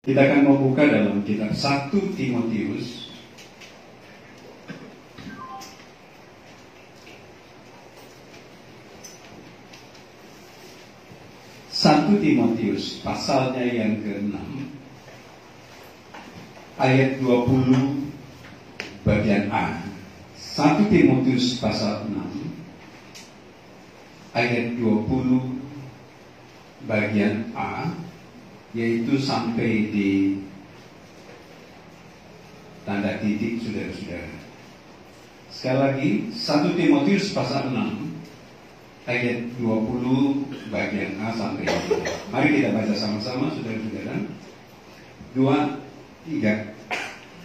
Kita akan membuka dalam kitab 1 Timotius pasalnya yang ke-6 ayat 20 bagian A. 1 Timotius pasal 6 ayat 20 bagian A, yaitu sampai di tanda titik, saudara-saudara. Sekali lagi, 1 Timotius pasal 6 ayat 20 bagian A sampai D. Mari kita baca sama-sama, saudara-saudara. 2, 3.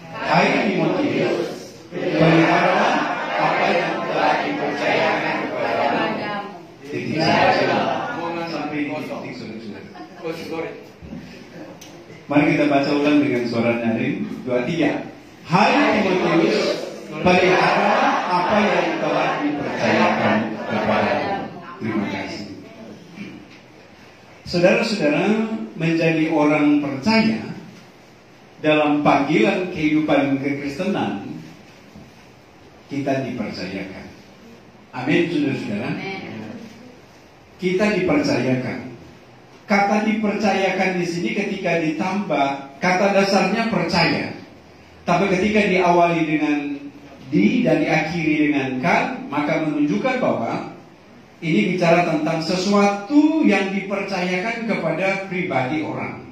Hai Timotius, pelihara apa yang telah dipercayakan kepadamu. Titik saja. Sampai titik, saudara-saudara. Mari kita baca ulang dengan suara nyaring. 2, 3. Hai Timotius, pelihara apa yang telah dipercayakan kepadamu. Terima kasih. Saudara-saudara, menjadi orang percaya dalam panggilan kehidupan kekristenan, kita dipercayakan. Amin, saudara-saudara. Kita dipercayakan. Kata dipercayakan di sini ketika ditambah kata dasarnya percaya, tapi ketika diawali dengan di dan diakhiri dengan kan, maka menunjukkan bahwa ini bicara tentang sesuatu yang dipercayakan kepada pribadi orang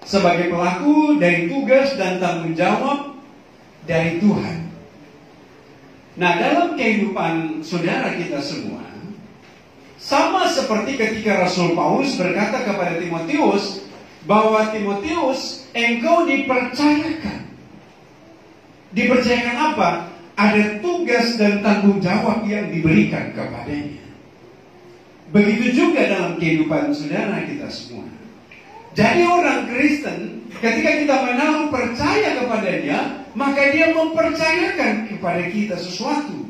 sebagai pelaku dari tugas dan tanggung jawab dari Tuhan. Nah, dalam kehidupan saudara kita semua, sama seperti ketika Rasul Paulus berkata kepada Timotius bahwa Timotius, engkau dipercayakan. Dipercayakan apa? Ada tugas dan tanggung jawab yang diberikan kepadanya. Begitu juga dalam kehidupan saudara kita semua. Jadi orang Kristen, ketika kita menaruh percaya kepadanya, maka dia mempercayakan kepada kita sesuatu.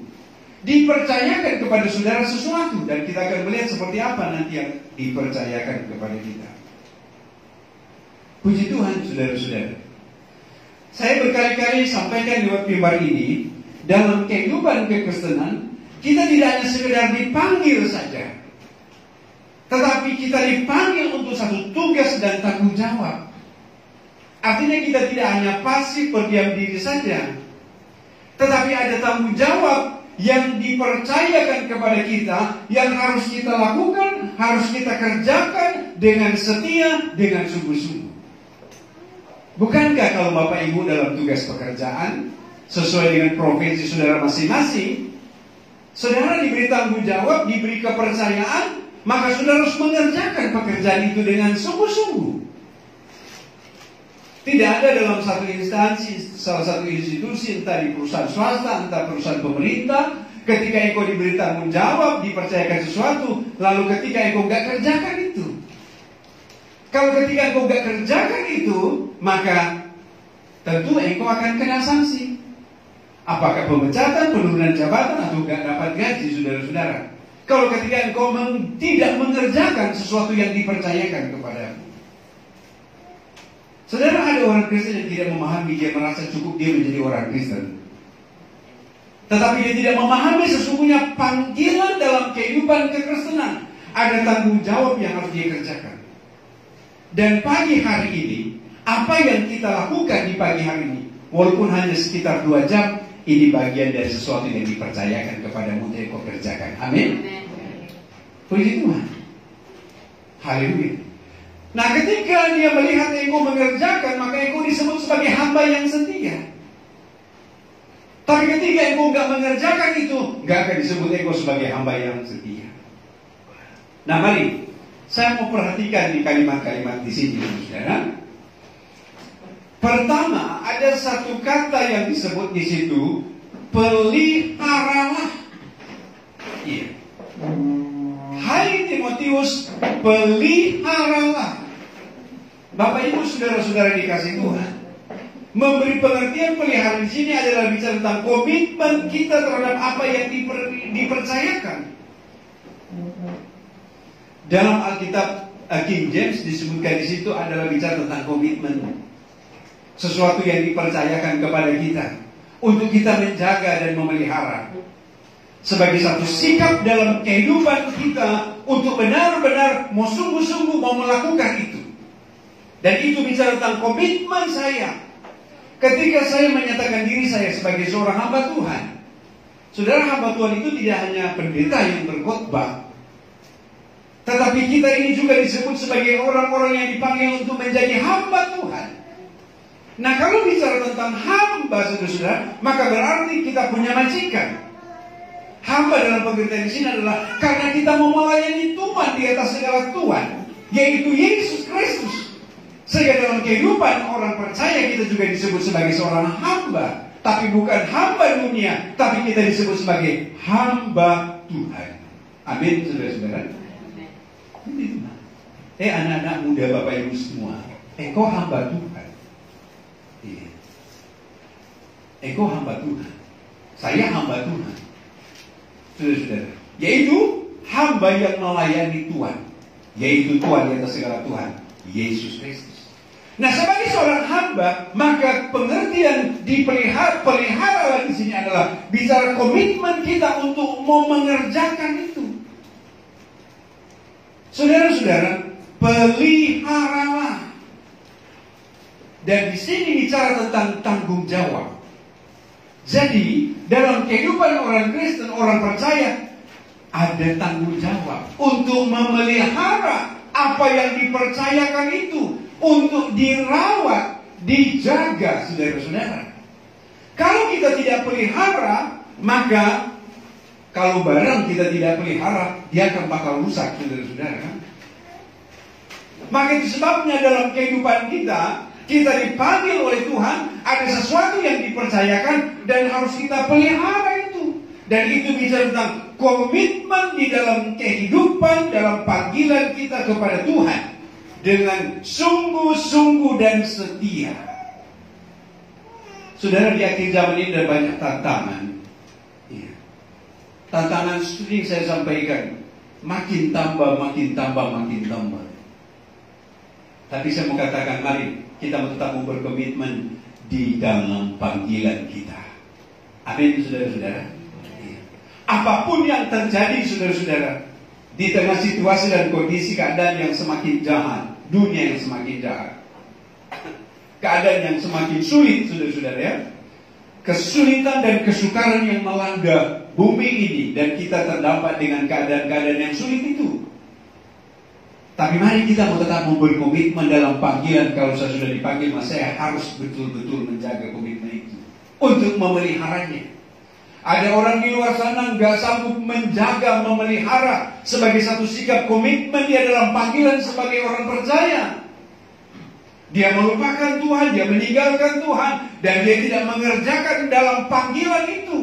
Dipercayakan kepada saudara sesuatu, dan kita akan melihat seperti apa nanti yang dipercayakan kepada kita. Puji Tuhan, saudara-saudara. Saya berkali-kali sampaikan di mimbar ini, dalam kehidupan kekristenan, kita tidak hanya sekedar dipanggil saja, tetapi kita dipanggil untuk satu tugas dan tanggung jawab. Artinya kita tidak hanya pasif berdiam diri saja, tetapi ada tanggung jawab yang dipercayakan kepada kita, yang harus kita lakukan, harus kita kerjakan dengan setia, dengan sungguh-sungguh. Bukankah kalau Bapak Ibu dalam tugas pekerjaan, sesuai dengan profesi saudara masing-masing, saudara diberi tanggung jawab, diberi kepercayaan, maka saudara harus mengerjakan pekerjaan itu dengan sungguh-sungguh. Tidak ada dalam satu instansi, salah satu institusi, entah di perusahaan swasta, entah perusahaan pemerintah, ketika engkau diberi tanggung jawab, dipercayakan sesuatu, lalu ketika engkau nggak kerjakan itu. Kalau ketika engkau nggak kerjakan itu, maka tentu engkau akan kena sanksi. Apakah pemecatan, penurunan jabatan, atau nggak dapat gaji, saudara-saudara. Kalau ketika engkau tidak mengerjakan sesuatu yang dipercayakan kepadamu. Saudara, ada orang Kristen yang tidak memahami, dia merasa cukup dia menjadi orang Kristen. Tetapi dia tidak memahami sesungguhnya panggilan dalam kehidupan kekristenan. Ada tanggung jawab yang harus dia kerjakan. Dan pagi hari ini, apa yang kita lakukan di pagi hari ini, walaupun hanya sekitar 2 jam, ini bagian dari sesuatu yang dipercayakan kepadamu yang kau kerjakan. Amin. Puji Tuhan. Haleluya. Nah, ketika dia melihat engkau mengerjakan, maka engkau disebut sebagai hamba yang setia. Tapi ketika engkau nggak mengerjakan itu, nggak akan disebut engkau sebagai hamba yang setia. Nah, mari saya mau perhatikan di kalimat-kalimat di sini, saudara. Pertama, ada satu kata yang disebut di situ, peliharalah. Iya. Hai Timotius, peliharalah. Bapak Ibu saudara-saudara dikasih Tuhan, memberi pengertian pelihara di sini adalah bicara tentang komitmen kita terhadap apa yang dipercayakan. Dalam Alkitab King James disebutkan di situ adalah bicara tentang komitmen. Sesuatu yang dipercayakan kepada kita untuk kita menjaga dan memelihara sebagai satu sikap dalam kehidupan kita untuk benar-benar mau sungguh-sungguh mau melakukan itu. Dan itu bicara tentang komitmen saya ketika saya menyatakan diri saya sebagai seorang hamba Tuhan. Saudara, hamba Tuhan itu tidak hanya pendeta yang berkhotbah, tetapi kita ini juga disebut sebagai orang-orang yang dipanggil untuk menjadi hamba Tuhan. Nah, kalau bicara tentang hamba, saudara-saudara, maka berarti kita punya majikan. Hamba dalam pengertian di sini adalah karena kita mau melayani Tuhan di atas segala Tuhan, yaitu Yesus Kristus. Sehingga dalam kehidupan orang percaya kita juga disebut sebagai seorang hamba, tapi bukan hamba dunia, tapi kita disebut sebagai hamba Tuhan. Amin, saudara-saudara. Anak-anak muda, Bapak Ibu semua, engkau hamba Tuhan. Engkau hamba Tuhan. Saya hamba Tuhan. Saudara-saudara, yaitu hamba yang melayani Tuhan, yaitu Tuhan di atas segala Tuhan, Yesus Kristus. Nah, sebagai seorang hamba, maka pengertian pelihara di sini adalah bicara komitmen kita untuk mau mengerjakan itu. Saudara-saudara, peliharalah. Dan di sini bicara tentang tanggung jawab. Jadi, dalam kehidupan orang Kristen, orang percaya, ada tanggung jawab untuk memelihara apa yang dipercayakan itu, untuk dirawat, dijaga, saudara-saudara. Kalau kita tidak pelihara, maka kalau barang kita tidak pelihara, dia akan bakal rusak, saudara-saudara. Maka itu sebabnya dalam kehidupan kita dipanggil oleh Tuhan, ada sesuatu yang dipercayakan dan harus kita pelihara itu. Dan itu bicara tentang komitmen di dalam kehidupan, dalam panggilan kita kepada Tuhan dengan sungguh-sungguh dan setia. Saudara, di akhir zaman ini ada banyak tantangan. Ya. Tantangan sering saya sampaikan, makin tambah. Tapi saya mau katakan, mari kita tetap berkomitmen di dalam panggilan kita. Amin, saudara-saudara. Apapun yang terjadi, saudara-saudara, di tengah situasi dan kondisi keadaan yang semakin jahat, dunia yang semakin jahat, keadaan yang semakin sulit, saudara-saudara, ya, kesulitan dan kesukaran yang melanda bumi ini, dan kita terdampak dengan keadaan-keadaan yang sulit itu. Tapi mari kita mau tetap berkomitmen dalam panggilan. Kalau saya sudah dipanggil, maka saya harus betul-betul menjaga komitmen itu untuk memeliharanya. Ada orang di luar sana nggak sanggup menjaga, memelihara sebagai satu sikap komitmen dia dalam panggilan sebagai orang percaya. Dia melupakan Tuhan, dia meninggalkan Tuhan, dan dia tidak mengerjakan dalam panggilan itu.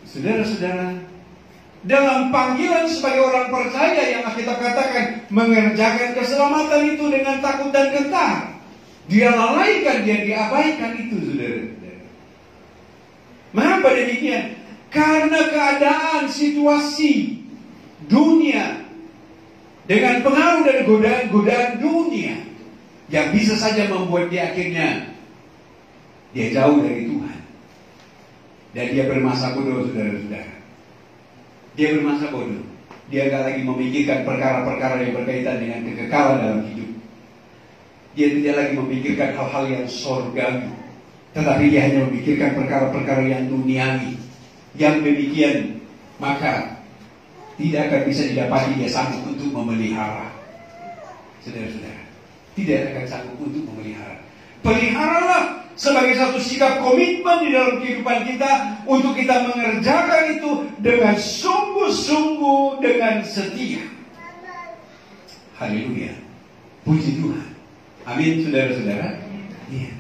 Saudara-saudara, dalam panggilan sebagai orang percaya yang kita katakan mengerjakan keselamatan itu dengan takut dan gentar, dia lalaikan, dia diabaikan itu, saudara. Mengapa demikian? Karena keadaan situasi dunia dengan pengaruh dan godaan dunia yang bisa saja membuat dia akhirnya dia jauh dari Tuhan. Dan dia bermasa bodoh, saudara-saudara. Dia bermasa bodoh. Dia gak lagi memikirkan perkara-perkara yang berkaitan dengan kekekalan dalam hidup. Dia tidak lagi memikirkan hal-hal yang surgawi, tetapi dia hanya memikirkan perkara-perkara yang duniawi. Yang demikian, maka tidak akan bisa didapati dia sanggup untuk memelihara. Saudara-saudara, tidak akan sanggup untuk memelihara. Peliharalah sebagai satu sikap komitmen di dalam kehidupan kita untuk kita mengerjakan itu dengan sungguh-sungguh, dengan setia. Haleluya. Puji Tuhan. Amin, saudara-saudara. Iya.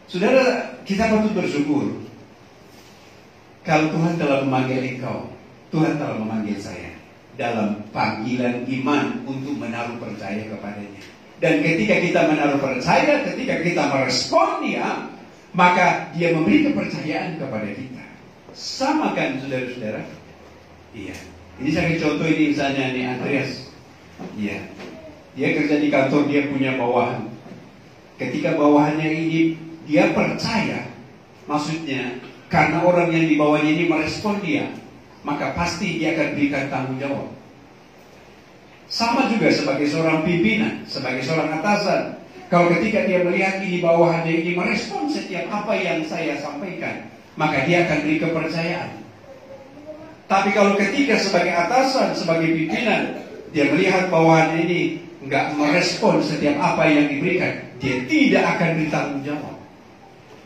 Saudara, kita patut bersyukur kalau Tuhan telah memanggil engkau, Tuhan telah memanggil saya dalam panggilan iman untuk menaruh percaya kepadanya. Dan ketika kita menaruh percaya, ketika kita merespon dia, maka dia memberi kepercayaan kepada kita. Sama kan, saudara-saudara? Iya. Ini saya contoh ini misalnya nih Andreas. Iya. Dia kerja di kantor, dia punya bawahan. Ketika bawahannya ini dia percaya, maksudnya karena orang yang di bawahnya ini merespon dia, maka pasti dia akan berikan tanggung jawab. Sama juga sebagai seorang pimpinan, sebagai seorang atasan. Kalau ketika dia melihat ini bawahannya ini merespon setiap apa yang saya sampaikan, maka dia akan beri kepercayaan. Tapi kalau ketika sebagai atasan, sebagai pimpinan, dia melihat bawahannya ini nggak merespon setiap apa yang diberikan, dia tidak akan bertanggung jawab.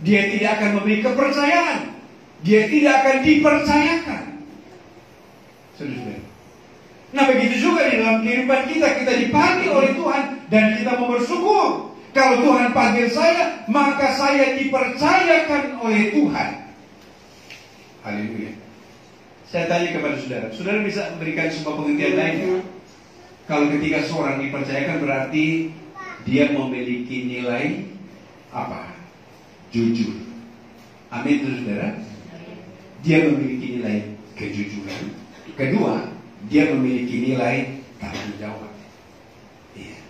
Dia tidak akan memberi kepercayaan. Dia tidak akan dipercayakan. Saudara. Nah begitu juga di dalam kehidupan kita. Kita dipanggil oleh Tuhan dan kita mau bersyukur. Kalau Tuhan panggil saya, maka saya dipercayakan oleh Tuhan. Haleluya. Saya tanya kepada saudara, saudara bisa memberikan sebuah pengertian lainnya? Kalau ketika seorang dipercayakan berarti dia memiliki nilai apa? Jujur. Amin, saudara. Dia memiliki nilai kejujuran. Kedua, dia memiliki nilai tanggung jawab. Iya.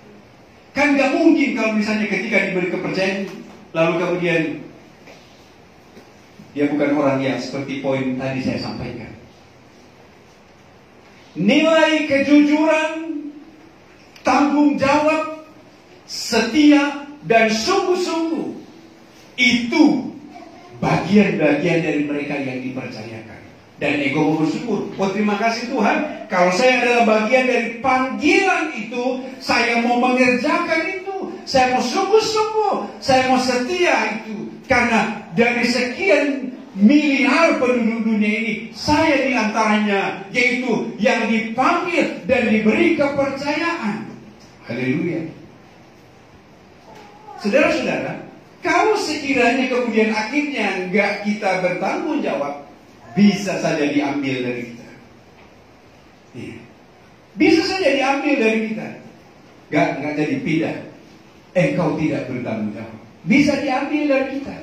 Kan gak mungkin kalau misalnya ketika diberi kepercayaan, lalu kemudian dia bukan orang yang seperti poin tadi saya sampaikan. Nilai kejujuran, tanggung jawab, setia, dan sungguh-sungguh itu bagian-bagian dari mereka yang dipercayakan. Dan ego mau bersyukur. Oh terima kasih Tuhan, kalau saya adalah bagian dari panggilan itu, saya mau mengerjakan itu, saya mau sungguh-sungguh, saya mau setia itu. Karena dari sekian miliar penduduk dunia ini, saya di antaranya, yaitu yang dipanggil dan diberi kepercayaan. Haleluya. Saudara-saudara, kalau sekiranya kemudian akhirnya enggak kita bertanggung jawab, bisa saja diambil dari kita. Iya. Bisa saja diambil dari kita. Enggak jadi pindah. Engkau tidak bertanggung jawab. Bisa diambil dari kita.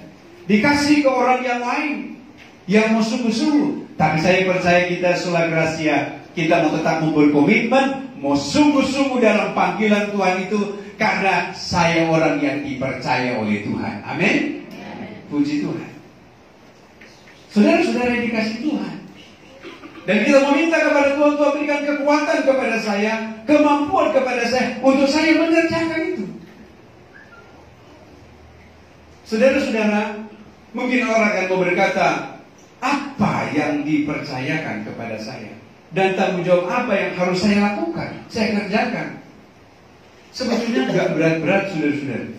Dikasih ke orang yang lain yang mau sungguh-sungguh. Tapi saya percaya kita sola gracia, kita mau tetap berkomitmen, mau sungguh-sungguh dalam panggilan Tuhan itu, karena saya orang yang dipercaya oleh Tuhan. Amin. Puji Tuhan. Saudara-saudara yang dikasih Tuhan, dan kita meminta kepada Tuhan, Tuhan berikan kekuatan kepada saya, kemampuan kepada saya untuk saya mengerjakan itu. Saudara-saudara, mungkin orang akan berkata, apa yang dipercayakan kepada saya? Dan tanggung jawab apa yang harus saya lakukan, saya kerjakan? Sebetulnya tidak berat-berat, saudara-saudara.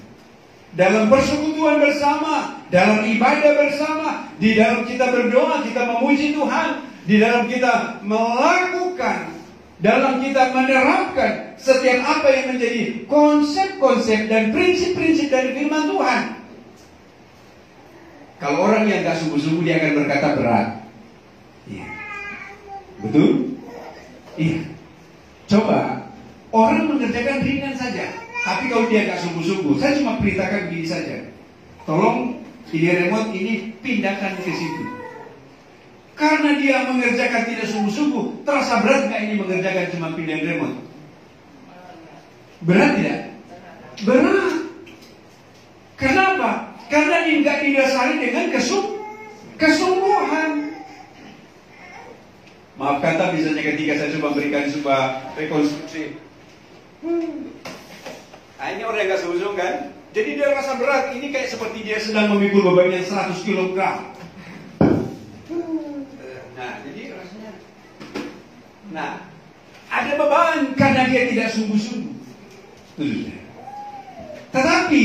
Dalam persekutuan bersama, dalam ibadah bersama, di dalam kita berdoa, kita memuji Tuhan, di dalam kita melakukan, dalam kita menerapkan setiap apa yang menjadi konsep-konsep dan prinsip-prinsip dari firman Tuhan. Kalau orang yang gak sungguh-sungguh, dia akan berkata berat. Iya. Betul? Iya. Coba orang mengerjakan ringan saja, tapi kalau dia gak sungguh-sungguh, saya cuma perintahkan begini saja. Tolong ini remote ini pindahkan ke situ. Karena dia mengerjakan tidak sungguh-sungguh, terasa berat gak ini mengerjakan cuma pindah remote? Berat tidak? Berat. Kenapa? Karena ini tidak didasari dengan kesungguhan. Maaf kata misalnya ketika saya coba berikan sebuah rekonstruksi. Ini orang yang gak sungguh-sungguh kan? Jadi dia rasa berat. Ini kayak seperti dia sedang memikul beban yang 100 kg. Nah, jadi rasanya. Nah, ada beban karena dia tidak sungguh-sungguh. Tetapi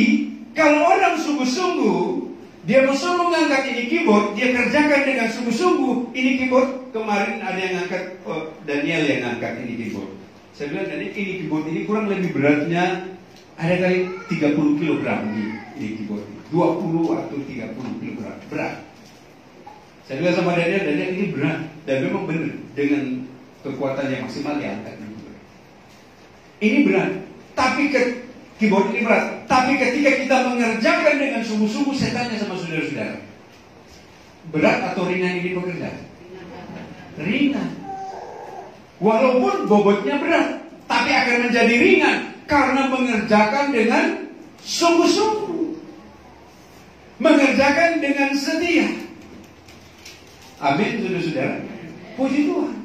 kalau orang sungguh-sungguh, dia mau mengangkat ini keyboard, dia kerjakan dengan sungguh-sungguh. Ini keyboard, kemarin ada yang angkat, Daniel yang angkat ini keyboard. Saya bilang, ini keyboard ini kurang lebih beratnya, ada kali 30 kg di keyboard. 20 atau 30 kg berat. Saya bilang sama Daniel ini berat. Dan memang benar, dengan kekuatan yang maksimal diangkat. Ini berat. Tapi keyboard ini berat. Tapi ketika kita mengerjakan dengan sungguh-sungguh, saya tanya sama saudara-saudara, berat atau ringan ini pekerjaan? Ringan. Walaupun bobotnya berat, tapi akan menjadi ringan karena mengerjakan dengan sungguh-sungguh, mengerjakan dengan setia. Amin, saudara-saudara. Puji Tuhan.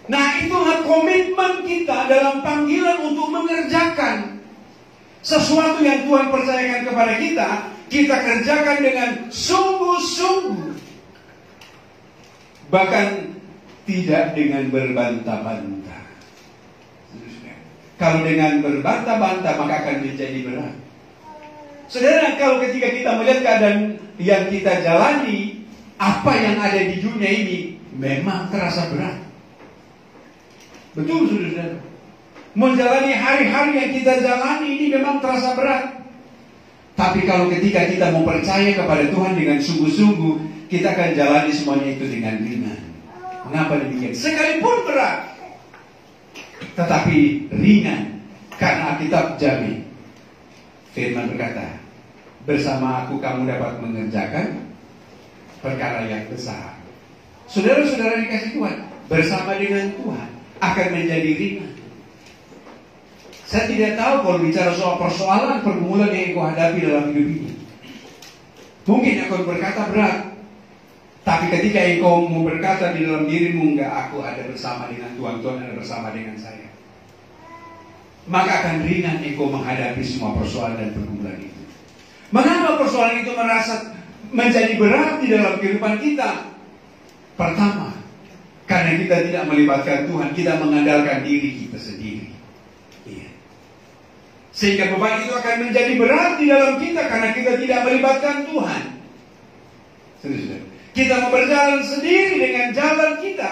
Nah, itulah komitmen kita dalam panggilan untuk mengerjakan sesuatu yang Tuhan percayakan kepada kita. Kita kerjakan dengan sungguh-sungguh, bahkan tidak dengan berbantah-bantah. Kalau dengan berbantah-bantah maka akan menjadi berat. Saudara, kalau ketika kita melihat keadaan yang kita jalani, apa yang ada di dunia ini memang terasa berat. Betul, saudara. Menjalani hari-hari yang kita jalani ini memang terasa berat. Tapi kalau ketika kita mau percaya kepada Tuhan dengan sungguh-sungguh, kita akan jalani semuanya itu dengan ringan. Mengapa demikian? Sekalipun berat, tetapi ringan, karena Alkitab jamin. Firman berkata, bersama aku kamu dapat mengerjakan perkara yang besar. Saudara-saudara dikasih Tuhan, bersama dengan Tuhan akan menjadi ringan. Saya tidak tahu kalau bicara soal persoalan pergumulan yang kau hadapi dalam hidup ini. Mungkin aku berkata berat, tapi ketika engkau mau berkata di dalam dirimu, enggak, aku ada bersama dengan Tuhan, Tuhan ada bersama dengan saya, maka akan ringan engkau menghadapi semua persoalan dan pergumulan itu. Mengapa persoalan itu merasa menjadi berat di dalam kehidupan kita? Pertama, karena kita tidak melibatkan Tuhan, kita mengandalkan diri kita sendiri. Sehingga beban itu akan menjadi berat di dalam kita karena kita tidak melibatkan Tuhan. Kita mau berjalan sendiri dengan jalan kita.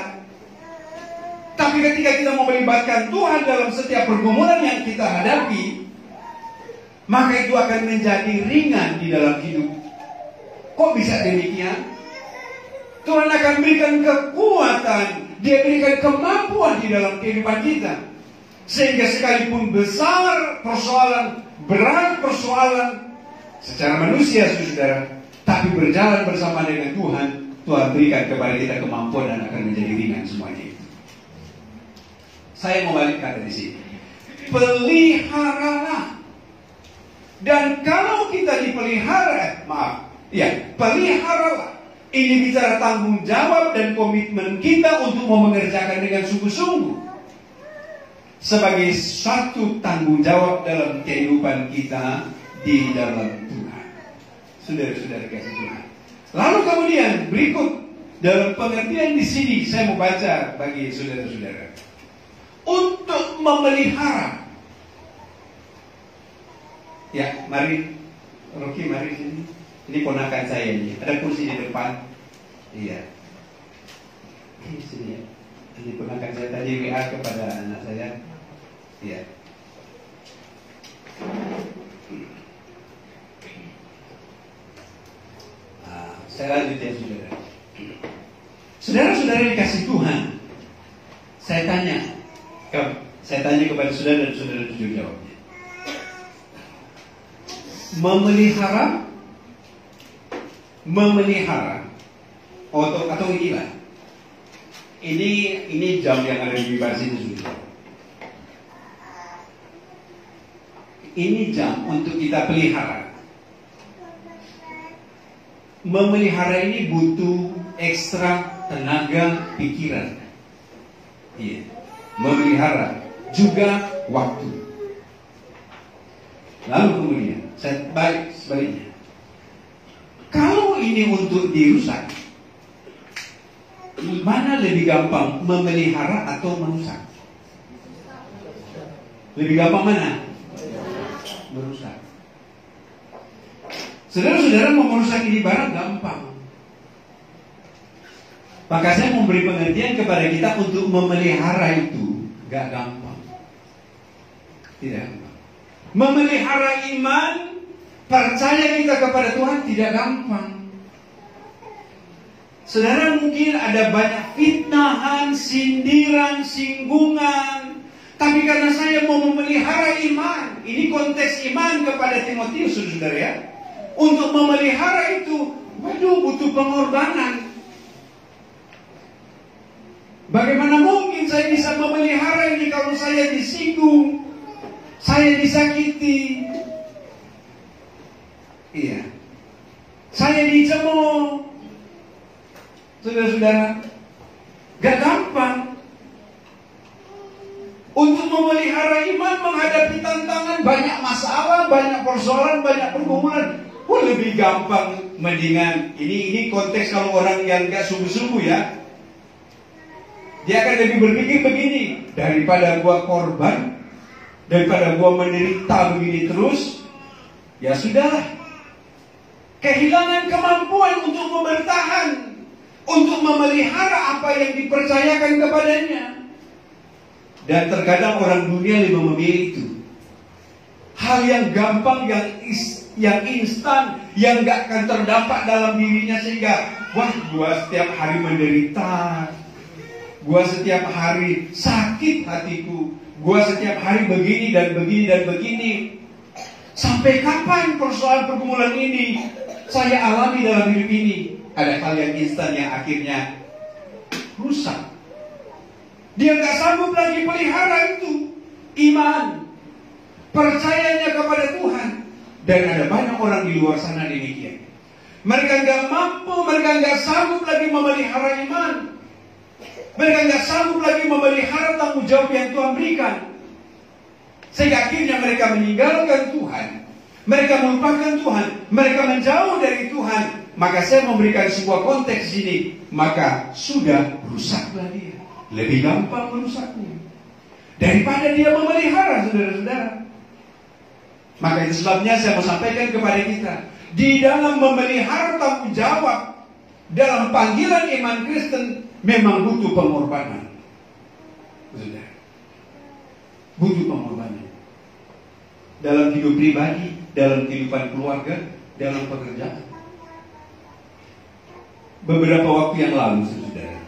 Tapi ketika kita mau melibatkan Tuhan dalam setiap pergumulan yang kita hadapi, maka itu akan menjadi ringan di dalam hidup. Kok bisa demikian? Tuhan akan berikan kekuatan, Dia berikan kemampuan di dalam kehidupan kita. Sehingga sekalipun besar persoalan, berat persoalan secara manusia, saudara, tapi berjalan bersama dengan Tuhan, Tuhan berikan kepada kita kemampuan dan akan menjadi ringan semuanya itu. Saya mau balik kata di sini. Peliharalah. Dan kalau kita dipelihara, peliharalah. Ini bicara tanggung jawab dan komitmen kita untuk mau mengerjakan dengan sungguh-sungguh. Sebagai satu tanggung jawab dalam kehidupan kita di dalam Tuhan. Saudara-saudara kasih Tuhan. Lalu kemudian berikut dalam pengertian di sini saya mau baca bagi saudara-saudara. Untuk memelihara. Ya, mari Rocky, mari sini. Ini ponakan saya ini. Ada kursi di depan. Iya. Ini sini ya. Ini ponakan saya tadi WA kepada anak saya. Ya. Saya lanjut ya, saudara. Saudara-saudara dikasih Tuhan. Saya tanya kepada saudara dan saudara jujur jawabnya. Memelihara atau inilah. Ini jam yang ada di bibir sini, saudara. Ini jam untuk kita pelihara. Memelihara ini butuh ekstra tenaga pikiran. Iya. Memelihara juga waktu. Lalu kemudian saya balik sebaliknya. Kalau ini untuk dirusak, mana lebih gampang, memelihara atau merusak? Lebih gampang mana? Merusak. Saudara-saudara mau merusak ini barang gampang. Maka saya memberi pengertian kepada kita untuk memelihara itu gak gampang. Tidak gampang. Memelihara iman, percaya kita kepada Tuhan tidak gampang. Saudara, mungkin ada banyak fitnahan, sindiran, singgungan. Tapi karena saya mau memelihara iman, ini konteks iman kepada Timotius, saudara ya. Untuk memelihara itu, butuh pengorbanan. Bagaimana mungkin saya bisa memelihara ini kalau saya disinggung, saya disakiti, iya, saya dicemooh. Saudara-saudara, gak gampang untuk memelihara iman, menghadapi tantangan, banyak masalah, banyak persoalan, banyak pergumulan. Lebih gampang mendingan ini konteks kalau orang yang gak sungguh-sungguh ya, dia akan lebih berpikir begini, daripada gua korban, daripada gua menderita begini terus, ya sudahlah. Kehilangan kemampuan untuk bertahan, untuk memelihara apa yang dipercayakan kepadanya. Dan terkadang orang dunia lebih memilih itu. Hal yang gampang, yang instan, yang gak akan terdampak dalam dirinya, sehingga wah, gua setiap hari menderita, gua setiap hari sakit hatiku, gua setiap hari begini dan begini dan begini. Sampai kapan persoalan pergumulan ini saya alami dalam hidup ini? Ada hal yang instan yang akhirnya rusak. Dia gak sanggup lagi pelihara itu iman, percayanya kepada Tuhan. Dan ada banyak orang di luar sana demikian. Mereka gak mampu, mereka gak sanggup lagi memelihara iman. Mereka gak sanggup lagi memelihara tanggung jawab yang Tuhan berikan. Sehingga akhirnya mereka meninggalkan Tuhan, mereka melupakan Tuhan, mereka menjauh dari Tuhan. Maka saya memberikan sebuah konteks ini, maka sudah rusaklah dia. Lebih gampang merusaknya daripada dia memelihara, saudara-saudara. Maka itu sebabnya saya mau sampaikan kepada kita, di dalam memelihara tanggung jawab dalam panggilan iman Kristen memang butuh pengorbanan. Saudara, butuh pengorbanan dalam hidup pribadi, dalam kehidupan keluarga, dalam pekerjaan. Beberapa waktu yang lalu, saudara,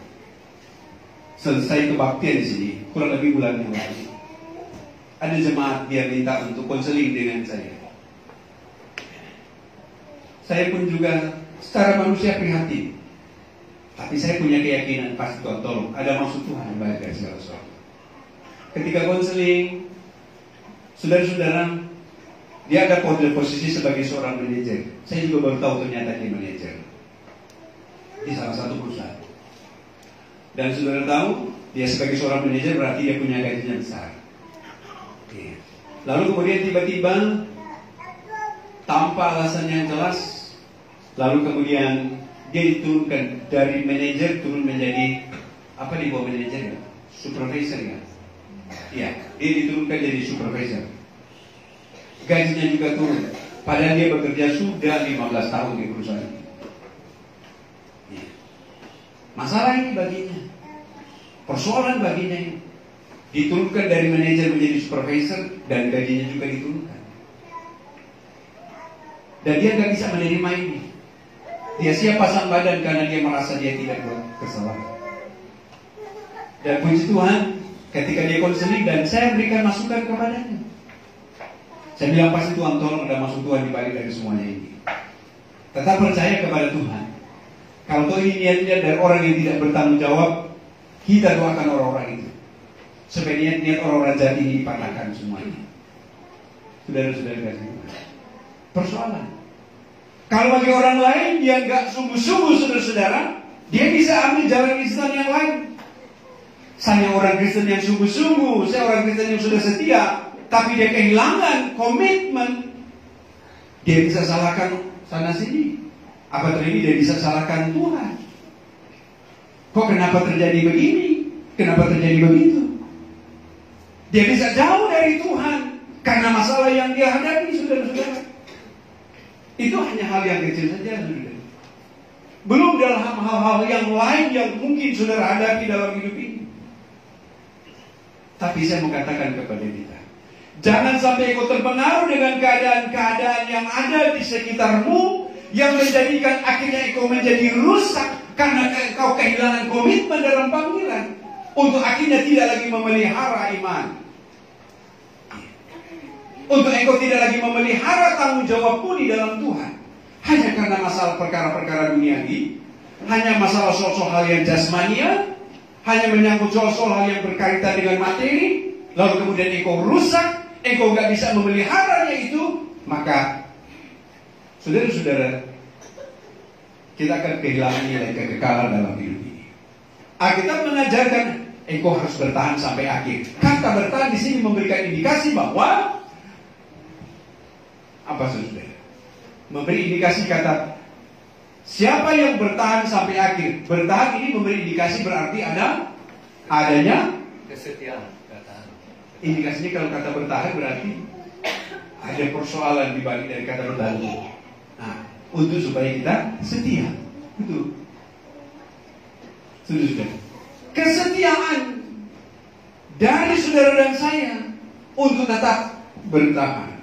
selesai kebaktian di sini, kurang lebih bulan yang lalu, ada jemaat dia minta untuk konseling dengan saya. Saya pun juga secara manusia prihatin, tapi saya punya keyakinan pasti Tuhan tolong, ada maksud Tuhan yang baik dari segala sesuatu. Ketika konseling, saudara-saudara, dia ada posisi sebagai seorang manajer. Saya juga baru tahu ternyata dia manajer di salah satu perusahaan. Dan saudara tahu, dia sebagai seorang manajer berarti dia punya gajinya besar. Lalu kemudian tiba-tiba tanpa alasan yang jelas, lalu kemudian dia diturunkan dari manajer turun menjadi apa di bawah manajer ya? Supervisor ya? Iya, dia diturunkan jadi supervisor. Gajinya juga turun. Padahal dia bekerja sudah 15 tahun di perusahaan ini. Masalah ini baginya, persoalan baginya ini. Diturunkan dari manajer menjadi supervisor dan gajinya juga diturunkan. Dan dia nggak bisa menerima ini. Dia siap pasang badan karena dia merasa dia tidak buat kesalahan. Dan puji Tuhan, ketika dia konseling dan saya berikan masukan kepadanya, saya bilang pasti Tuhan tolong ada maksud Tuhan di balik dari semuanya ini. Tetap percaya kepada Tuhan. Kalau toh ini niatnya dari orang yang tidak bertanggung jawab, kita doakan orang-orang itu supaya niat orang-orang jahat ini dipatahkan semuanya. Saudara-saudara kasih persoalan. Kalau bagi orang lain dia nggak sungguh-sungguh, saudara-saudara, dia bisa ambil jalan instan yang lain. Saya orang Kristen yang sungguh-sungguh, saya orang Kristen yang sudah setia, tapi dia kehilangan komitmen, dia bisa salahkan sana sini. Apa terjadi? Dia bisa salahkan Tuhan. Kok kenapa terjadi begini? Kenapa terjadi begitu? Dia bisa jauh dari Tuhan karena masalah yang dia hadapi, saudara-saudara. Itu hanya hal yang kecil saja, saudara. Belum dalam hal-hal yang lain yang mungkin saudara hadapi dalam hidup ini. Tapi saya mau katakan kepada kita, jangan sampai kau terpengaruh dengan keadaan-keadaan yang ada di sekitarmu, yang menjadikan akhirnya kau menjadi rusak karena kau kehilangan komitmen dalam panggilan, untuk akhirnya tidak lagi memelihara iman, untuk engkau tidak lagi memelihara tanggung jawabmu di dalam Tuhan, hanya karena masalah perkara-perkara duniawi, hanya masalah soal hal yang jasmania, hanya menyangkut soal-soal hal yang berkaitan dengan materi, lalu kemudian engkau rusak, engkau nggak bisa memeliharanya itu, maka saudara-saudara, kita akan kehilangan nilai kekekalan dalam hidup ini. Alkitab mengajarkan engkau harus bertahan sampai akhir. Kata bertahan di sini memberikan indikasi bahwa apa saudara? Memberi indikasi kata siapa yang bertahan sampai akhir. Bertahan ini memberi indikasi berarti adanya kesetiaan. Indikasinya kalau kata bertahan berarti ada persoalan di balik dari kata bertahan. Nah, untuk supaya kita setia. Betul. Sudah. Kesetiaan dari saudara dan saya untuk tetap bertahan.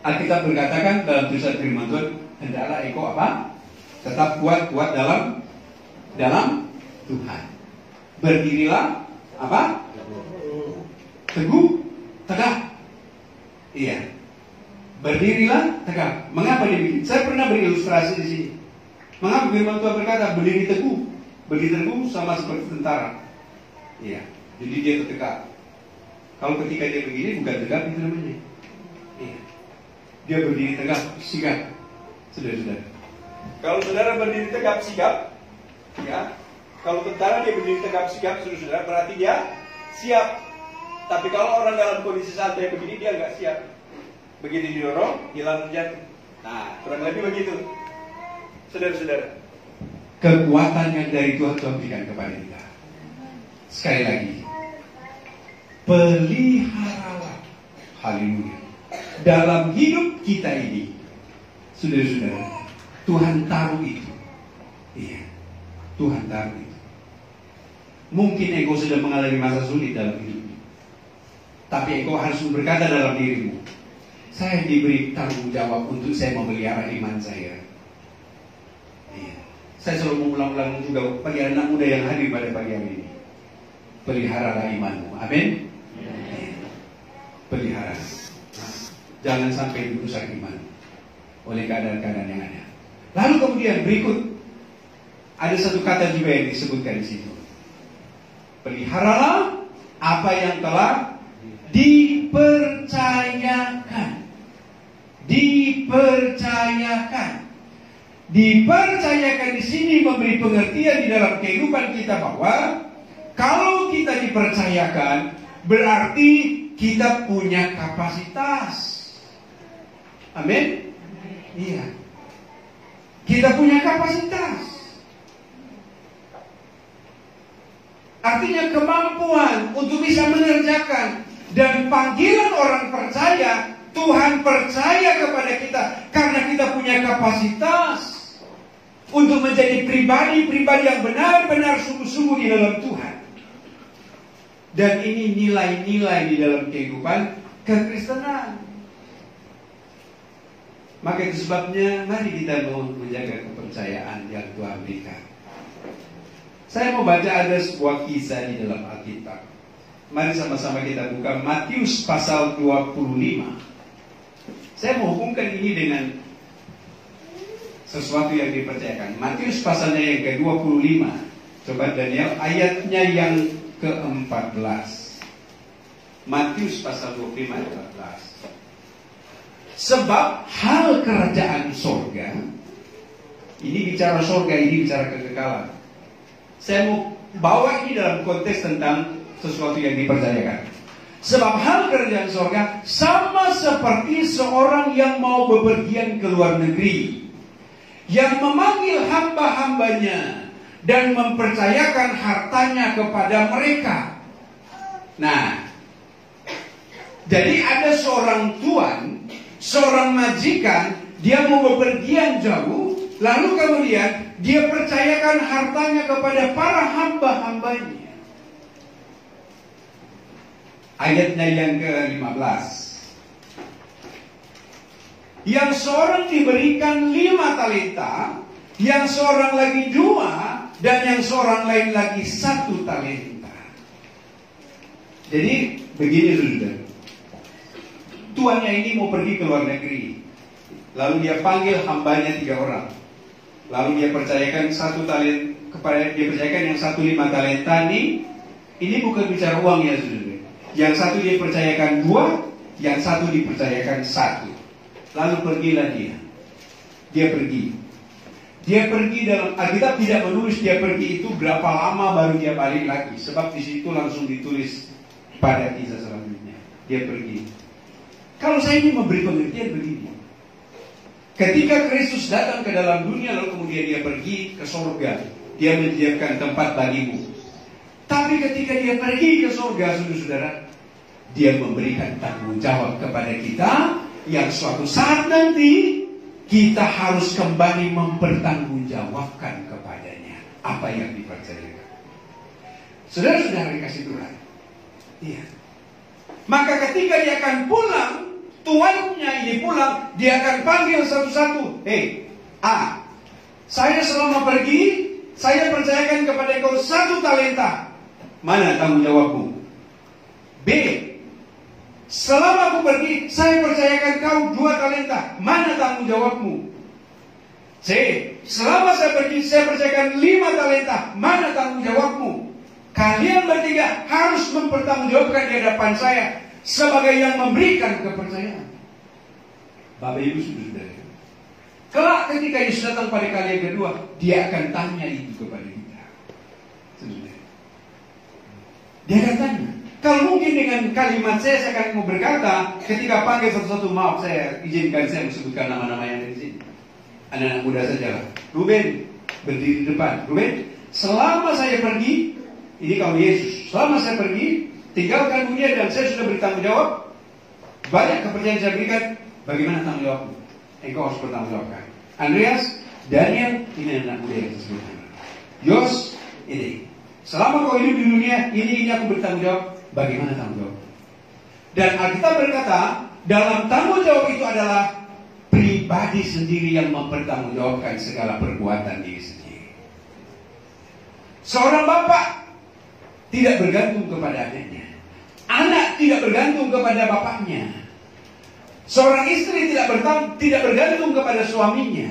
Alkitab berkatakan dalam tulisan firman Tuhan, hendaklah engkau apa? Tetap kuat dalam Tuhan. Berdirilah apa? Teguh, tegak. Iya. Berdirilah tegak. Mengapa demikian? Saya pernah berilustrasi di sini. Mengapa firman Tuhan berkata berdiri teguh? Berdiri teguh sama seperti tentara. Iya. Jadi dia tegak. Kalau ketika dia begini bukan tegak itu namanya. Iya. Dia berdiri tegak, sigap. Saudara-saudara. Kalau saudara berdiri tegak, sigap, ya. Kalau tentara dia berdiri tegak, sigap, saudara-saudara, berarti dia siap. Tapi kalau orang dalam kondisi santai begini dia nggak siap. Begitu didorong, hilang jatuh. Nah, kurang lebih begitu. Saudara-saudara, kekuatan yang dari Tuhan berikan kepada kita. Sekali lagi, peliharalah, haleluya, dalam hidup kita ini. Saudara-saudara, Tuhan taruh itu. Iya, Tuhan taruh itu. Mungkin engkau sudah mengalami masa sulit dalam hidup. Tapi engkau harus berkata dalam dirimu, saya diberi tanggung jawab untuk saya memelihara iman saya. Iya. Saya selalu mengulang-ulang juga bagi anak muda yang hadir pada pagi hari ini. Peliharalah imanmu. Amin. Iya. Pelihara. Jangan sampai dirusak iman oleh keadaan-keadaan yang ada. Lalu kemudian berikut ada satu kata juga yang disebutkan di situ. Peliharalah apa yang telah dipercayakan. Dipercayakan di sini memberi pengertian di dalam kehidupan kita bahwa kalau kita dipercayakan berarti kita punya kapasitas. Amin. Iya. Kita punya kapasitas. Artinya kemampuan untuk bisa mengerjakan. Dan panggilan orang percaya, Tuhan percaya kepada kita karena kita punya kapasitas untuk menjadi pribadi-pribadi yang benar-benar sungguh-sungguh di dalam Tuhan. Dan ini nilai-nilai di dalam kehidupan kekristenan. Maka itu sebabnya mari kita mau menjaga kepercayaan yang Tuhan berikan. Saya mau baca ada sebuah kisah di dalam Alkitab. Mari sama-sama kita buka Matius pasal 25. Saya mau hubungkan ini dengan sesuatu yang dipercayakan. Matius pasalnya yang ke-25. Coba Daniel ayatnya yang ke-14. Matius pasal 25 ayat 14. Sebab hal kerajaan sorga, ini bicara sorga, ini bicara kekekalan. Saya mau bawa ini dalam konteks tentang sesuatu yang dipercayakan. Sebab hal kerajaan sorga sama seperti seorang yang mau bepergian ke luar negeri, yang memanggil hamba-hambanya dan mempercayakan hartanya kepada mereka. Nah, jadi ada seorang tuan, seorang majikan, dia mau bepergian jauh, lalu kemudian dia percayakan hartanya kepada para hamba-hambanya. Ayatnya yang ke-15. Yang seorang diberikan 5 talenta, yang seorang lagi 2, dan yang seorang lain lagi 1 talenta. Jadi begini saudara. Tuannya ini mau pergi ke luar negeri. Lalu dia panggil hambanya 3 orang. Lalu dia percayakan 1 kepada dia percayakan yang satu 5 talenta ini bukan bicara uang ya saudara. Yang satu dia percayakan 2, yang satu dipercayakan 1. Lalu pergilah dia. Dia pergi. Dia pergi dalam Alkitab tidak menulis dia pergi itu berapa lama baru dia balik lagi. Sebab di situ langsung ditulis pada kisah selanjutnya. Dia pergi. Kalau saya ini memberi pengertian begini. Ketika Kristus datang ke dalam dunia lalu kemudian dia pergi ke surga. Dia menyediakan tempat bagimu. Tapi ketika dia pergi ke surga, saudara-saudara, dia memberikan tanggung jawab kepada kita yang suatu saat nanti kita harus kembali mempertanggungjawabkan kepadanya apa yang dipercayakan. Saudara-saudara dikasih Tuhan. Iya. Maka ketika dia akan pulang, tuannya ini pulang, dia akan panggil satu-satu. Hei, A, saya selama pergi, saya percayakan kepada engkau 1 talenta. Mana tanggung jawabmu? B, selama aku pergi, saya percayakan kau 2 talenta. Mana tanggung jawabmu? C, selama saya pergi, saya percayakan 5 talenta. Mana tanggung jawabmu? Kalian bertiga harus mempertanggungjawabkan di hadapan saya sebagai yang memberikan kepercayaan. Bapak Ibu saudara, kelak ketika Yesus datang pada kali yang kedua, dia akan tanya itu kepada kita. Saudara, dia akan tanya. Kalau mungkin dengan kalimat saya akan mau berkata, ketika panggil satu-satu, maaf saya izinkan saya menyebutkan nama-nama yang ada di sini. Anak-anak muda saja lah. Ruben berdiri di depan. Ruben, selama saya pergi, ini kaum Yesus, selama saya pergi, tinggalkan dunia dan saya sudah bertanggung jawab. Banyak kepercayaan saya berikan. Bagaimana tanggung jawabmu? Engkau harus bertanggung jawabkan. Andreas, Daniel, ini anak muda yang disebutkan. Yos, ini. Selama kau hidup di dunia, ini aku bertanggung jawab. Bagaimana tanggung jawab? Dan Alkitab berkata, dalam tanggung jawab itu adalah pribadi sendiri yang mempertanggungjawabkan segala perbuatan diri sendiri. Seorang bapak tidak bergantung kepada anaknya. Anak tidak bergantung kepada bapaknya. Seorang istri tidak bergantung kepada suaminya.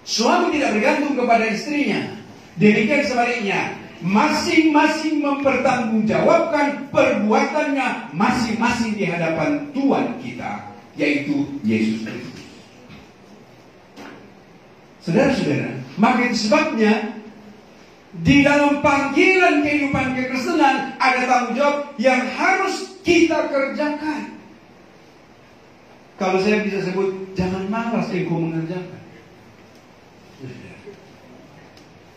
Suami tidak bergantung kepada istrinya. Demikian sebaliknya, masing-masing mempertanggungjawabkan perbuatannya masing-masing di hadapan Tuhan kita, yaitu Yesus Kristus. Saudara-saudara, maka itu sebabnya di dalam panggilan kehidupan kekristenan ada tanggung jawab yang harus kita kerjakan. Kalau saya bisa sebut, jangan malas engkau mengerjakan.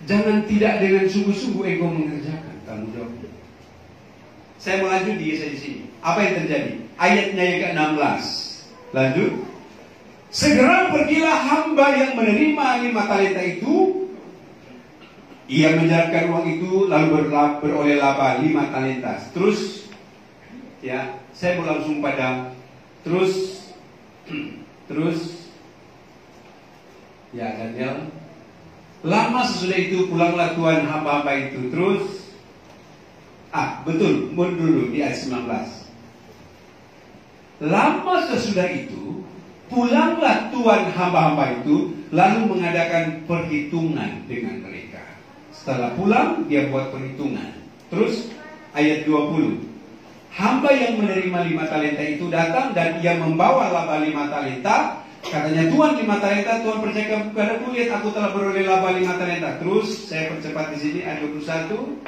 Jangan tidak dengan sungguh-sungguh engkau mengerjakan tanggung jawab. Saya melanjut di sini. Apa yang terjadi? Ayatnya yang ke-16. Lanjut. Segera pergilah hamba yang menerima 5 talenta itu. Ia menjalankan uang itu lalu beroleh laba 5 talenta. Terus, ya, saya mau langsung pada terus, ya Daniel. Lama sesudah itu pulanglah Tuhan hamba-hamba itu. Terus, betul, mundur dulu di ayat 19. Lama sesudah itu pulanglah Tuhan hamba-hamba itu lalu mengadakan perhitungan dengan mereka. Setelah pulang, dia buat perhitungan. Terus, ayat 20. Hamba yang menerima 5 talenta itu datang dan ia membawa laba 5 talenta. Katanya, Tuhan 5 talenta, Tuhan percayakan kepadaku, lihat aku telah beroleh laba 5 talenta. Terus, saya percepat di sini, ayat 21.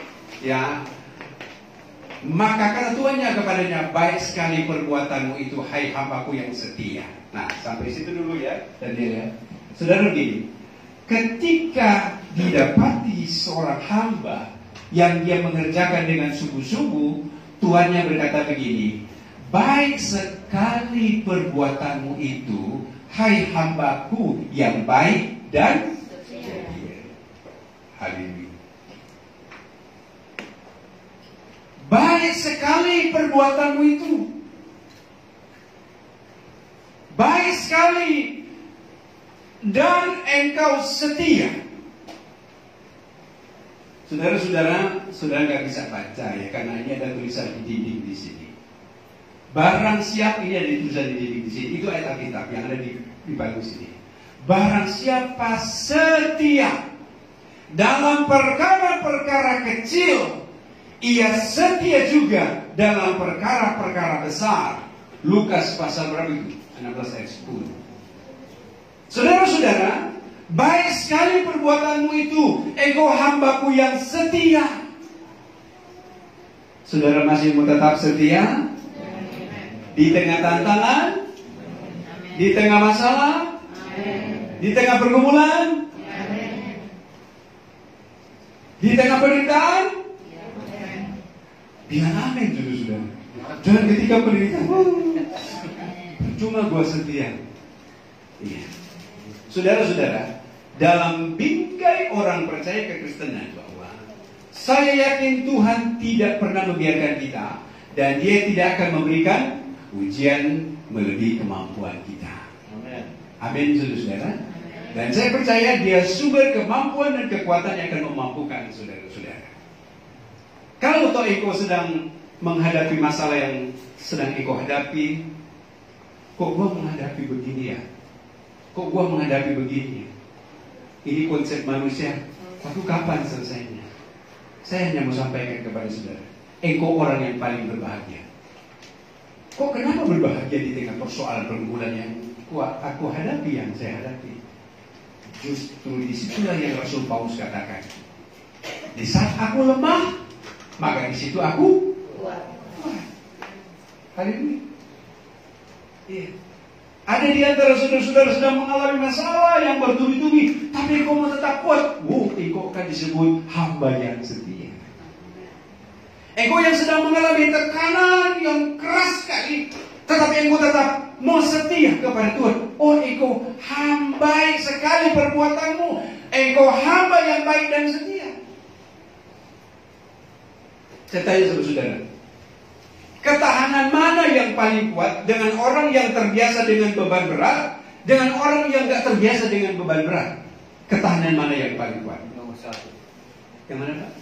Ya. Maka kata tuannya kepadanya, baik sekali perbuatanmu itu, hai hambaku yang setia. Nah, sampai situ dulu ya, Daniel ya. Saudara begini, ketika didapati seorang hamba yang dia mengerjakan dengan sungguh-sungguh, tuannya berkata begini, baik sekali perbuatanmu itu, hai hambaku yang baik dan setia. Haleluya. Baik sekali perbuatanmu itu. Baik sekali dan engkau setia. Saudara-saudara, saudara nggak bisa baca ya, karena ini ada tulisan di dinding di sini. Barang siapa, ini ada tulisan di dinding di sini. Itu ayat Alkitab yang ada di panggung sini. Barang siapa setia dalam perkara-perkara kecil, Ia setia juga dalam perkara-perkara besar. Lukas pasal berapa itu? 16 ayat 10. Saudara-saudara, baik sekali perbuatanmu itu, engkau hambaku yang setia. Saudara masih mau tetap setia? Di tengah tantangan? Di tengah masalah? Di tengah pergumulan? Di tengah penderitaan? Bilang amin, saudara-saudara. Jangan ketika penderitaan, cuma gua setia. Iya. Saudara-saudara, dalam bingkai orang percaya kekristenan bahwa saya yakin Tuhan tidak pernah membiarkan kita, dan Dia tidak akan memberikan ujian melebihi kemampuan kita. Amin, saudara-saudara. Dan saya percaya Dia sumber kemampuan dan kekuatan yang akan memampukan saudara-saudara. Kalau toh engkau sedang menghadapi masalah yang sedang engkau hadapi, kok gua menghadapi begini ya? Kok gua menghadapi begini? Ini konsep manusia. Waktu kapan selesainya? Saya hanya mau sampaikan kepada saudara, engkau orang yang paling berbahagia. Kok kenapa berbahagia di tengah persoalan pergumulan yang aku hadapi, yang saya hadapi? Justru disitulah yang Rasul Paulus katakan, di saat aku lemah, maka di situ aku kuat. Haleluya. Iya. Ada di antara saudara-saudara sedang mengalami masalah yang bertubi-tubi, tapi engkau mau tetap kuat. Engkau akan disebut hamba yang setia. Engkau yang sedang mengalami tekanan yang keras sekali, tetapi engkau tetap mau setia kepada Tuhan. Engkau hamba sekali perbuatanmu. Engkau hamba yang baik dan setia. Saya tanya saudara-saudara, ketahanan mana yang paling kuat dengan orang yang terbiasa dengan beban berat, dengan orang yang gak terbiasa dengan beban berat? Ketahanan mana yang paling kuat? Nomor 1. Yang mana, Pak?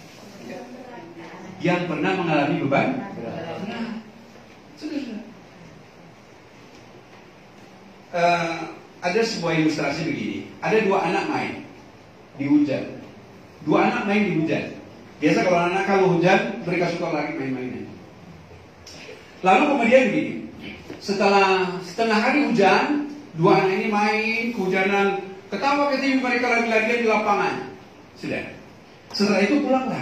Yang pernah mengalami beban berat. Saudara. Ada sebuah ilustrasi begini. Ada 2 anak main di hujan. 2 anak main di hujan. Biasa kalau hujan, mereka suka lagi main-mainan. Lalu kemudian begini, setelah setengah hari hujan, 2 anak ini main, kehujanan, ketawa ketiwi mereka lagi-lagi di lapangan. Sudah. Setelah itu pulanglah.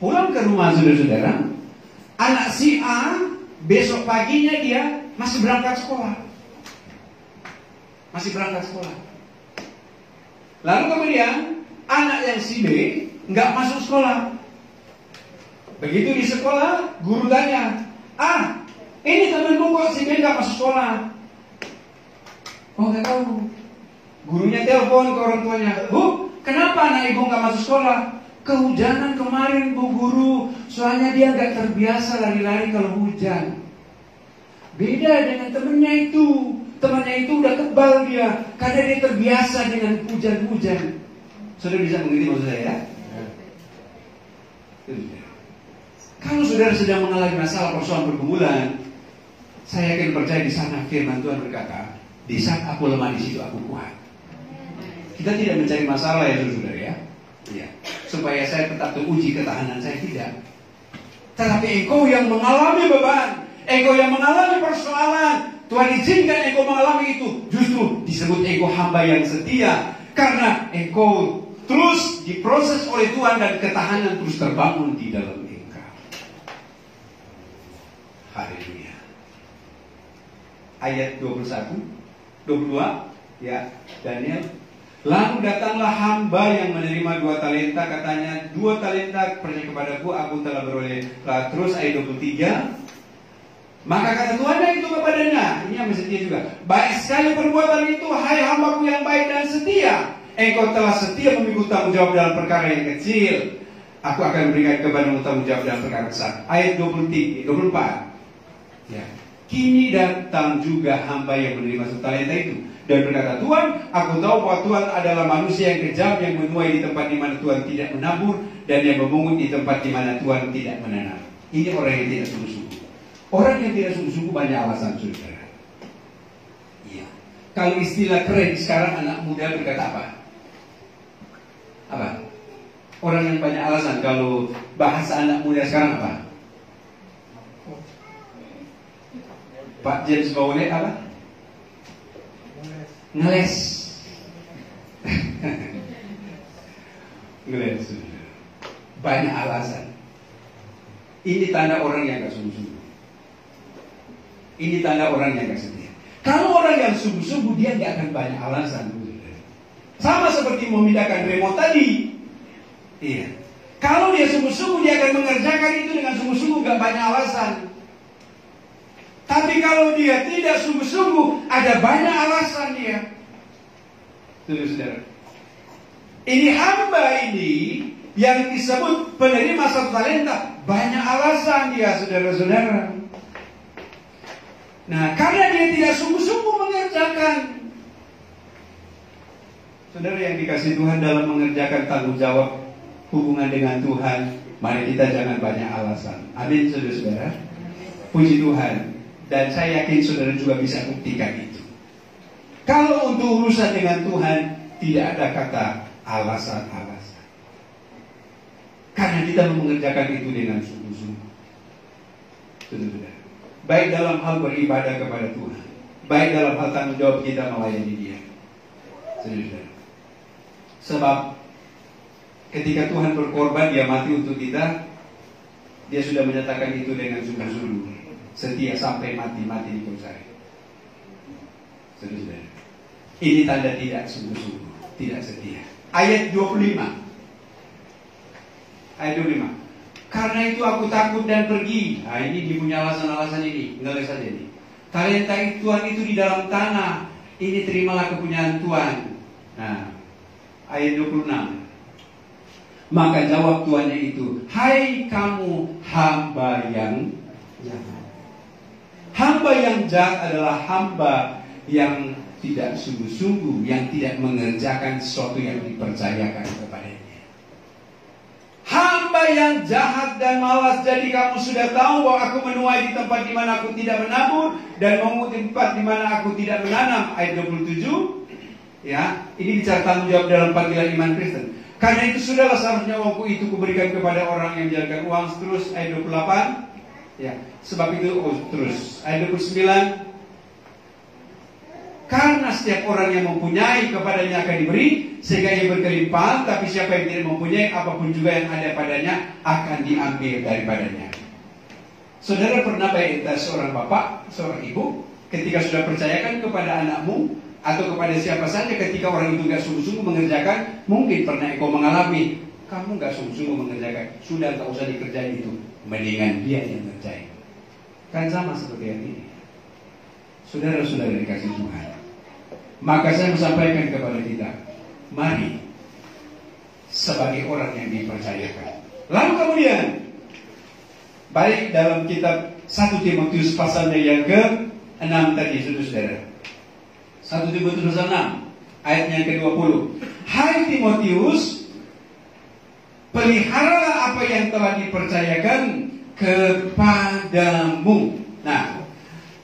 Pulang ke rumah saudara-saudara. Anak si A besok paginya dia masih berangkat sekolah. Lalu kemudian anak yang si B nggak masuk sekolah. Begitu di sekolah, guru tanya, ini temanmu kok si B nggak masuk sekolah? Nggak tahu. Gurunya telepon ke orang tuanya, Bu, kenapa anak ibu nggak masuk sekolah? Kehujanan kemarin, Bu Guru, soalnya dia nggak terbiasa lari-lari kalau hujan. Beda dengan temannya itu. Temannya itu udah kebal dia, karena dia terbiasa dengan hujan-hujan. Saudara bisa mengerti maksud saya ya? Kalau saudara sedang mengalami masalah persoalan pergumulan, saya yakin percaya di sana firman Tuhan berkata, di saat aku lemah di situ aku kuat. Kita tidak mencari masalah ya saudara ya, supaya saya tetap teruji ketahanan saya, tidak. Tetapi engkau yang mengalami beban, engkau yang mengalami persoalan, Tuhan izinkan engkau mengalami itu, justru disebut engkau hamba yang setia, karena engkau terus diproses oleh Tuhan dan ketahanan terus terbangun di dalam engkau. Haleluya. Ayat 21, 22 ya, Daniel. Lalu datanglah hamba yang menerima 2 talenta, katanya 2 talenta percaya kepadaku, aku telah beroleh. Terus ayat 23, maka kata Tuhan itu kepadanya, ini yang setia juga, baik sekali perbuatan itu, hai hambaku yang baik dan setia. Engkau telah setia memikul tanggung jawab dalam perkara yang kecil, aku akan berikan kepadamu tanggung jawab dalam perkara besar. Ayat 23, 24 ya. Kini datang juga hamba yang menerima 1 talenta itu dan berkata, Tuhan, aku tahu bahwa Tuhan adalah manusia yang kejam, yang menuai di tempat di mana Tuhan tidak menabur, dan yang memungut di tempat di mana Tuhan tidak menanam. Ini orang yang tidak sungguh-sungguh. Orang yang tidak sungguh-sungguh banyak alasan, saudara. Iya. Kalau istilah keren sekarang anak muda berkata apa? Orang yang banyak alasan. Kalau bahasa anak muda sekarang apa? Pak James Bowley apa? Ngeles. Ngeles. Banyak alasan. Ini tanda orang yang gak sungguh-sungguh. Ini tanda orang yang gak setia. Kalau orang yang sungguh-sungguh, dia gak akan banyak alasan. Sama seperti memindahkan remote tadi. Iya. Kalau dia sungguh-sungguh, dia akan mengerjakan itu dengan sungguh-sungguh, gak banyak alasan. Tapi kalau dia tidak sungguh-sungguh, ada banyak alasan dia. Saudara-saudara, ini hamba ini yang disebut penerima satu talenta, banyak alasan dia, saudara-saudara. Nah, karena dia tidak sungguh-sungguh mengerjakan. Saudara yang dikasihi Tuhan, dalam mengerjakan tanggung jawab hubungan dengan Tuhan, mari kita jangan banyak alasan. Amin, saudara-saudara. Puji Tuhan. Dan saya yakin saudara juga bisa buktikan itu. Kalau untuk urusan dengan Tuhan, tidak ada kata alasan-alasan. Karena kita mengerjakan itu dengan sungguh-sungguh. Saudara-saudara, baik dalam hal beribadah kepada Tuhan, baik dalam hal tanggung jawab kita melayani Dia. Saudara-saudara, sebab ketika Tuhan berkorban, Dia mati untuk kita, Dia sudah menyatakan itu dengan sungguh-sungguh. Setia sampai mati-mati di kayu salib. Saudara-saudara, ini tanda tidak sungguh-sungguh, tidak setia. Ayat 25. Ayat 25. Karena itu aku takut dan pergi. Nah, ini dia punya alasan-alasan ini. Ngeles saja ini. Talenta Tuhan itu di dalam tanah. Ini terimalah kepunyaan Tuhan. Nah, ayat 26. Maka jawab tuannya itu, hai kamu hamba yang jahat. Hamba yang jahat adalah hamba yang tidak sungguh-sungguh, yang tidak mengerjakan sesuatu yang dipercayakan kepadanya. Hamba yang jahat dan malas, jadi kamu sudah tahu bahwa aku menuai di tempat di mana aku tidak menabur dan memungut di tempat di mana aku tidak menanam. Ayat 27. Ya, ini bicara tanggung jawab dalam panggilan iman Kristen. Karena itu sudahlah seharusnya uangku itu kuberikan kepada orang yang menjalankan uang. Terus ayat 28. Ya, sebab itu terus ayat 29. Karena setiap orang yang mempunyai kepadanya akan diberi sehingga ia berkelimpahan, tapi siapa yang tidak mempunyai, apapun juga yang ada padanya akan diambil daripadanya. Saudara pernah bayangkan seorang bapak, seorang ibu, ketika sudah percayakan kepada anakmu atau kepada siapa saja, ketika orang itu gak sungguh-sungguh mengerjakan, mungkin pernah engkau mengalami, kamu gak sungguh-sungguh mengerjakan, sudah tak usah dikerjain itu, mendingan dia yang ngerjain. Kan sama seperti yang ini. Saudara-saudara dikasih Tuhan, maka saya menyampaikan kepada kita, mari sebagai orang yang dipercayakan. Lalu kemudian, baik dalam kitab 1 Timotius pasalnya yang ke-6 tadi, saudara-saudara, 1 Timotius pasal 6 ayatnya yang ke-20. Hai Timotius, peliharalah apa yang telah dipercayakan kepadamu. Nah,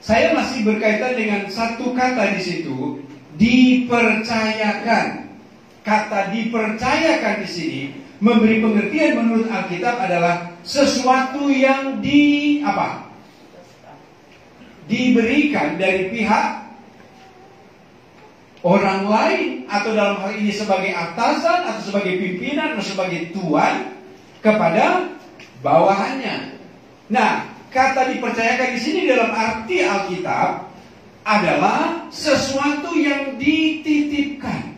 saya masih berkaitan dengan satu kata di situ, dipercayakan. Kata dipercayakan di sini memberi pengertian menurut Alkitab adalah sesuatu yang diberikan dari pihak orang lain, atau dalam hal ini sebagai atasan atau sebagai pimpinan atau sebagai tuan kepada bawahannya. Nah, kata dipercayakan di sini dalam arti Alkitab adalah sesuatu yang dititipkan.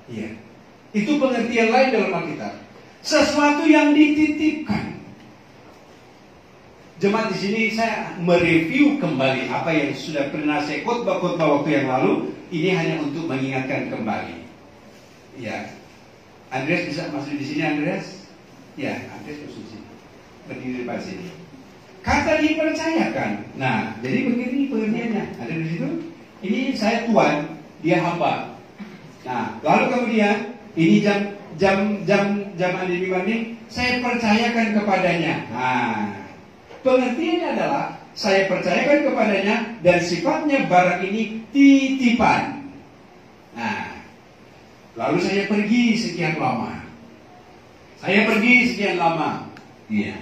Iya, itu pengertian lain dalam Alkitab. Sesuatu yang dititipkan. Jemaat di sini saya mereview kembali apa yang sudah pernah saya khotbah waktu yang lalu. Ini hanya untuk mengingatkan kembali. Ya, Andreas bisa masuk di sini, Andreas? Ya, Andreas masuk di sini. Berdiri di sini. Kata dipercayakan. Nah, jadi begini pengertiannya. Ada di situ. Ini saya tuan, dia hamba. Nah, lalu kemudian ini jam Andi ini saya percayakan kepadanya. Nah, pengertiannya adalah saya percayakan kepadanya dan sifatnya barang ini titipan. Nah, lalu saya pergi sekian lama. Saya pergi sekian lama. Iya.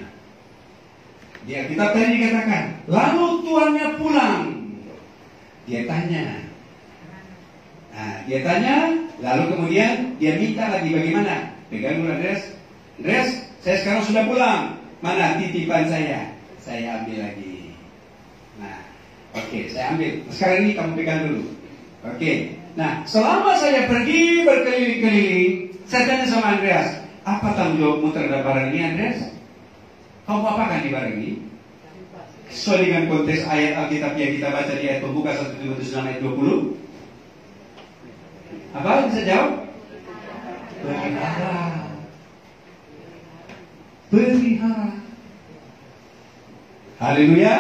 Dia kitab tadi dikatakan, lalu tuannya pulang. Dia tanya. Nah, dia tanya, lalu kemudian dia minta lagi bagaimana? Pegang dulu Andreas. Andreas, saya sekarang sudah pulang. Mana titipan saya? Saya ambil lagi. Nah, oke, saya ambil. Sekarang ini kamu pegang dulu. Oke. Nah, selama saya pergi berkeliling-keliling, saya tanya sama Andreas, apa tanggung jawabmu terhadap barang ini, Andreas? Kamu apakan di barang ini? Sesuai dengan konteks ayat Alkitab yang kita baca di ayat pembuka 1 Timotius 6 ayat 20. Apa bisa jawab? Pelihara. Pelihara. Haleluya.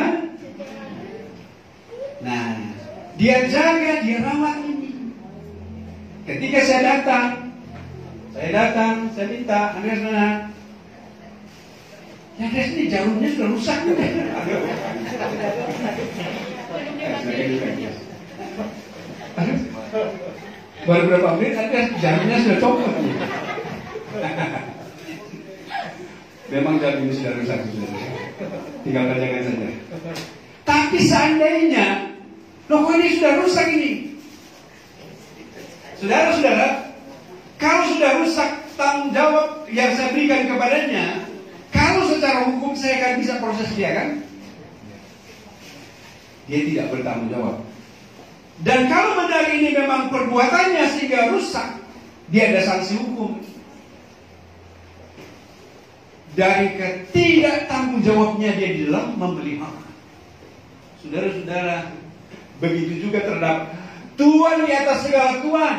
Nah, dia jaga, dia rawat ini. Ketika saya datang, saya minta, Andreas mana? Ya Andreas ini jarumnya sudah rusak. Baru berapa menit, Andreas jarumnya sudah copot. Memang jarumnya sudah rusak. Tinggal kerjakan saja. Tapi seandainya, loh kok ini sudah rusak ini? Saudara-saudara, kalau sudah rusak tanggung jawab yang saya berikan kepadanya, kalau secara hukum saya akan bisa proses dia kan? Dia tidak bertanggung jawab. Dan kalau benar ini memang perbuatannya sehingga rusak, dia ada sanksi hukum. Dari ketidaktanggung jawabnya dia di dalam memelihara. Saudara-saudara, begitu juga terhadap Tuhan di atas segala Tuhan.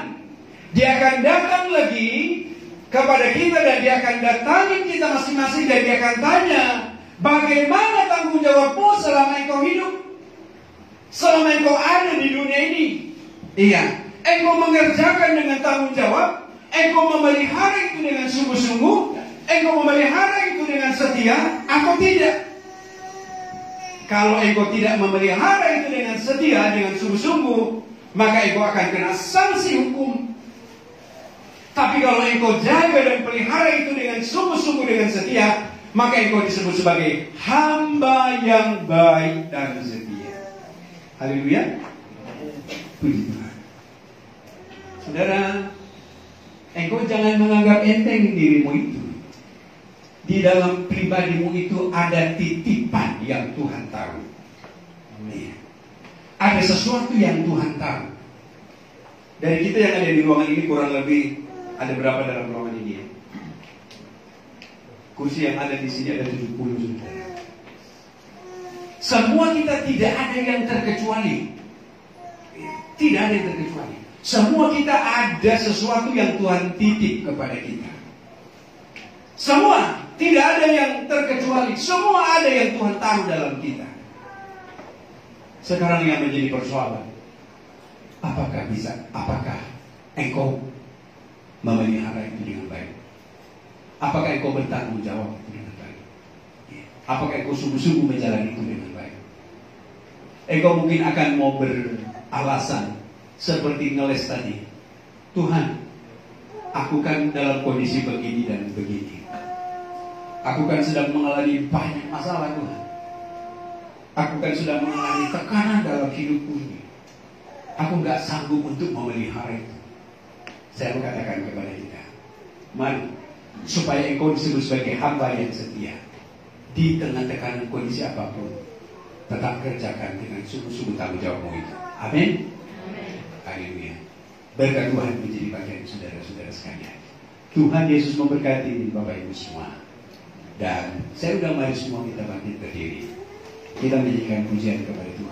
Dia akan datang lagi kepada kita dan dia akan datangin kita masing-masing dan dia akan tanya, bagaimana tanggung jawabmu selama engkau hidup? Selama engkau ada di dunia ini. Iya, engkau mengerjakan dengan tanggung jawab, engkau memelihara itu dengan sungguh-sungguh, engkau memelihara itu dengan setia atau tidak? Kalau engkau tidak memelihara itu dengan setia, dengan sungguh-sungguh, maka engkau akan kena sanksi hukum. Tapi kalau engkau jaga dan pelihara itu dengan sungguh-sungguh, dengan setia, maka engkau disebut sebagai hamba yang baik dan setia. Haleluya. Puji Tuhan. Saudara, engkau jangan menganggap enteng dirimu itu. Di dalam pribadimu itu ada titipan yang Tuhan taruh. Ada sesuatu yang Tuhan taruh. Dari kita yang ada di ruangan ini kurang lebih ada berapa dalam ruangan ini ya? Kursi yang ada di sini ada 70 saudara. Semua kita tidak ada yang terkecuali. Tidak ada yang terkecuali. Semua kita ada sesuatu yang Tuhan titip kepada kita. Semua, tidak ada yang terkecuali. Semua ada yang Tuhan taruh dalam kita. Sekarang yang menjadi persoalan, apakah engkau memelihara itu dengan baik? Apakah engkau bertanggung jawab itu dengan baik? Apakah engkau sungguh-sungguh menjalani itu dengan baik? Engkau mungkin akan mau beralasan seperti ngeles tadi. Tuhan, aku kan dalam kondisi begini dan begini. Aku kan sedang mengalami banyak masalah Tuhan. Aku kan sedang mengalami tekanan dalam hidupku ini. Aku gak sanggup untuk memelihara itu. Saya mengatakan kepada kita, mari, supaya engkau disebut sebagai hamba yang setia, di tengah tekanan kondisi apapun, tetap kerjakan dengan sungguh-sungguh tanggung jawabmu itu. Amin. Haleluya. Berkat Tuhan menjadi bagian saudara-saudara sekalian. Tuhan Yesus memberkati Bapak Ibu semua. Dan saya udah mari semua kita bangkit berdiri. Kita menyanyikan pujian kepada Tuhan.